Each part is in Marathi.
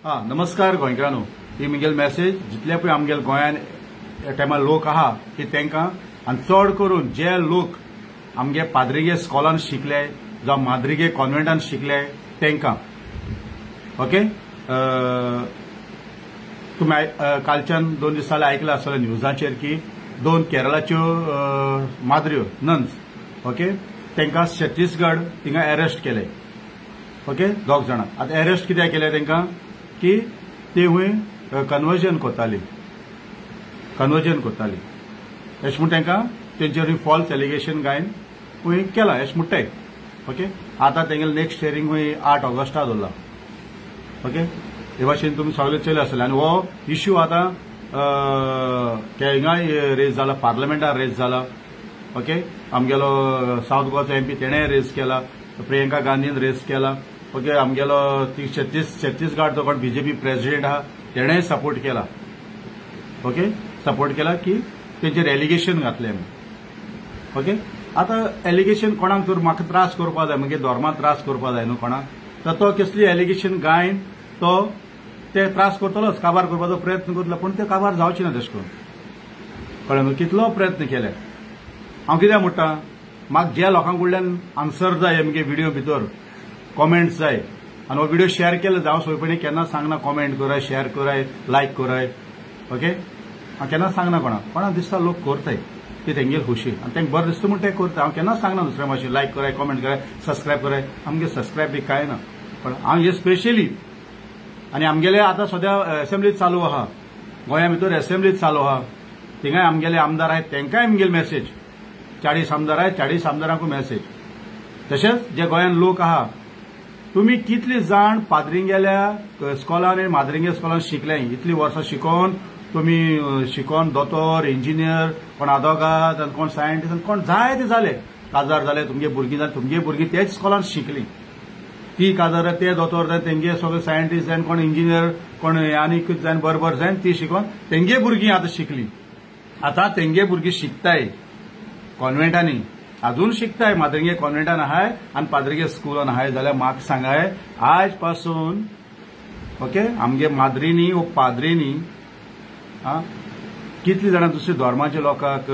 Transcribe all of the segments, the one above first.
नमस्कार गोंयकारांनो, ही म्हगेल मेसेज जितले पळय आमगेल गोंयान ह्या टायमार लोक आहा की तांकां आनी चड करून जे लोक आमगे पाद्रिगे स्कॉलान शिकले जावं माद्रिगे कॉन्व्हेंटान शिकले तांकां ओके तुम्ही कालच्यान 2 दीस जाले आयकला आसतलें न्यूजाचेर की 2 केरळाच्यो माद्र्यो नन्स ओके तांकां छत्तीसगड थिंगा अरेस्ट केले ओके 2 जाणां आतां अरेस्ट कित्याक केले तांकां की ती हूंय कन्वर्जन करताली अशें म्हूण तांकां तेंचेर फॉल्स एलिगेशन घायन हूंय केलां अशें म्हणटाय ओके आतां तेंगेलें नेक्स्ट हियरिंग हूंय 8 ऑगस्टाक दवरला ओके हे भाशेन तुमी सगळे चले आसतले आनी हो इश्यू आतां हिंगाय रेज जाला पार्लमेंटान रेज जाला ओके आमगेलो साउथ गोवाचो MP तेणेय रेज केला प्रियंका गांधीन रेज केला ओके आमगेलो छत्तीसगड जो कोण BJP प्रेसिडेंट आहा तेणेय सपोर्ट केला ओके सपोर्ट केला की तेंचेर एलिगेशन घातले ओके आतां एलिगेशन कोणाक तर म्हाका त्रास करपा जाय म्हणजे धर्माक त्रास करपा जाय न्हू कोणाक तर तो कसली एलिगेशन घायन तो ते त्रास करतलोच काबार करपाचो प्रयत्न करतलो पूण ते काबार जावचे ना तशें करून कळ्ळें न्हू कितलो प्रयत्न केले हांव कित्याक म्हणटा म्हाका ज्या लोकां कडल्यान आन्सर जाय आमगे व्हिडिओ भितर कॉमेंट्स जाय आनी हो व्हिडिओ शेअर केलो जावं सोयपणी केन्ना सांगना कॉमेंट कराय शेअर कराय लायक कराय ओके हांव केन्ना सांगना कोणाक दिसता लोक करताय ती तेंगेर खुशी आनी तांकां बरें दिसता म्हणून ते करता हांव केन्ना सांगना दुसऱ्या भाशेन लायक कराय कॉमेंट कराय सबस्क्रायब कराय आमगे सबस्क्रायब बी कांय ना पण हांव हे स्पेशली आनी आमगेले आतां सद्या असेंब्लीत चालू आहा गोंया भितर असेंब्लीत चालू आहा थिंगाय आमगेले आमदार आहेत तांकांय आमगेले मेसेज 40 आमदार आहेत 40 आमदारांकूय मेसेज तशेंच जे गोंयान लोक आहा तुम्ही कितली जाण पाद्रिंगेल्या स्कॉलान आनी माद्रिंगे स्कॉलान शिकले इतली वर्सां शिकोवन तुम्ही शिकोवन दोतोर इंजिनियर कोण आदवोगाद आनी कोण सायंटिस्ट आनी कोण जाय ते जाले काजार जाले तुमगे भुरगीं जाले तुमगे भुरगीं तेच स्कॉलान शिकली ती काजार ते दोतोर जाय तेंगे सगळे सायंटिस्ट जायन कोण इंजिनियर कोण आनीक जायन बरोबर जायन ती शिकोवन तेंगे भुरगीं आतां शिकली आतां तेंगे भुरगीं शिकताय कॉन्व्हेंटांनी अजून शिकताय माद्रिंगे कॉन्व्हेंटान आहाय आनी पाद्रिगे स्कूलान आहाय जाल्यार म्हाका सांगाय आज पासून ओके आमगे माद्रीनी वो पाद्रीनी कितली जाणां दुसऱ्या धर्माच्या लोकांक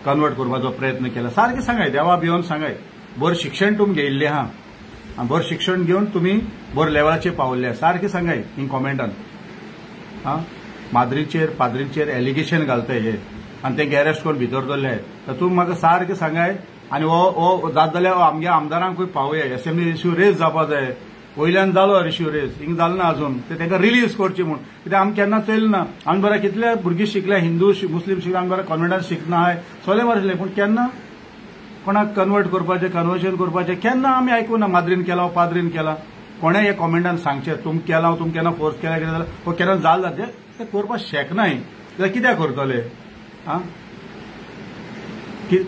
कन्वर्ट करपाचो प्रयत्न केला सारकें सांगाय देवा भिवन सांगाय बरें शिक्षण तुमी घेयिल्लें आहा आनी बरें शिक्षण घेवन तुमी बरें लेवलाचेर पावल्ले सारकें सांगाय हीं कॉमेंटान माद्रीचेर पाद्रीचेर एलिगेशन घालताय हे आनी तेंगे अरेस्ट करून भितर दवरले तर तुमी म्हाका सारकें सांगाय आनी हो जात जाल्यार आमगे आमदारांकूय पावया असेंब्ली इश्यू रेज जावपा जाय वयल्यान जालो इश्यू रेज हिंग जालो ना अजून ते तांकां रिलीज करची म्हूण कित्याक आमी केन्ना चोयलें ना आमी बरें कितले भुरगीं शिकले हिंदू मुस्लीम शिकले आमी बरें कॉन्व्हेंटान शिकना आहाय सोले मारले पूण केन्ना कोणाक कन्वर्ट करपाचें कन्वर्जन करपाचें केन्ना आमी आयकूं ना माद्रीन केला पाद्रीन केला कोणें हे कॉमेंटान सांगचें तुमी केला तुमी केन्ना फोर्स केला कितें जाल्यार हो केन्ना जाल जाता ते करपाक शकनाय जाल्यार कित्याक करतले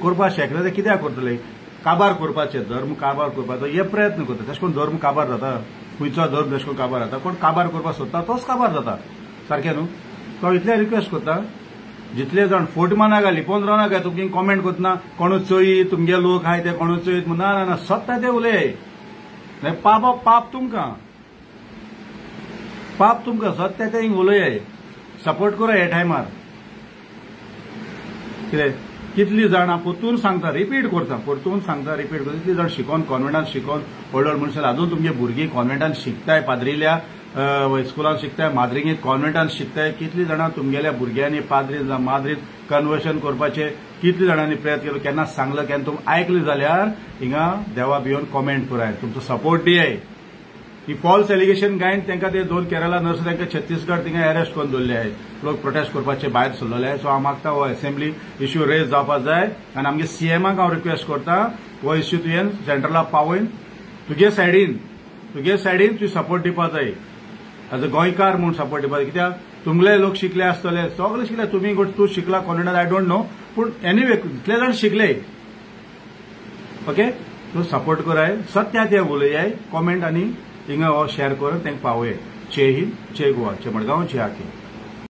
करपाक शकना ते कित्याक करतले काबार करपाचे धर्म काबार करपाचो हे प्रयत्न करता तशें करून धर्म काबार जाता खंयचो धर्म तशें करून काबार जाता कोण काबार करपाक सोदता तोच काबार जाता सारकें न्हू तो इतलें रिक्वेस्ट करता जितले जाण फोट मानाक लिपोवन रावना काय तुमगे कॉमेंट करतना कोणूच चोयीत तुमगे लोक आहाय ते कोणूच चोयीत ना ना ना सत्ता ते उलय पाप तुमकां सत्य ते हिंग उलय सपोर्ट करा हे टायमार कितें कितली जाणां परतून सांगता रिपीट करता कितली जाण शिकोवन कॉन्व्हेंटान शिकोवन व्हड व्हड मनशां अजून तुमगे भुरगीं कॉन्व्हेंटान शिकताय पाद्रिल्या स्कुलान शिकताय माद्रिंगे कॉन्व्हेंटान शिकताय कितली जाणां तुमगेल्या भुरग्यांनी पाद्रीन माद्रीन कन्वर्शन करपाचें कितली जाणांनी प्रयत्न केलो केन्ना सांगलो केन्ना तुमी आयकलें जाल्यार हिंगा देवा भिवन कॉमेंट कराय तुमचो सपोर्ट दियाय ही फॉल्स एलिगेशन घायन तांकां ते 2 केरळा नर्स तांकां छत्तीसगड थिंगा अरेस्ट करून दवरले आहेत लोक प्रोटेस्ट करपाचे भायर सरलेले सो हांव मागता हो असेंब्ली इश्यू रेज जावपाक जाय आनी आमगे CMाक हांव रिक्वेस्ट करता हो इश्यू तुवें सेंट्रलाक पावयन तुगे सायडीन तुवें सपोर्ट दिवपा जाय एज अ गोंयकार म्हूण सपोर्ट दिवपा जाय कित्याक तुमले लोक शिकले आसतले सगळे शिकले तुमी तूं शिकला कॉन्व्हेंटान आय डोंट नो पूण एनीवे इतले जाण शिकले ओके तूं सपोर्ट कराय सत्या ते उलयाय कॉमेंट आनी हिंगा हो शेअर करून तांकां पावय जय हिंद जय गोवा जय मडगांव जय आखे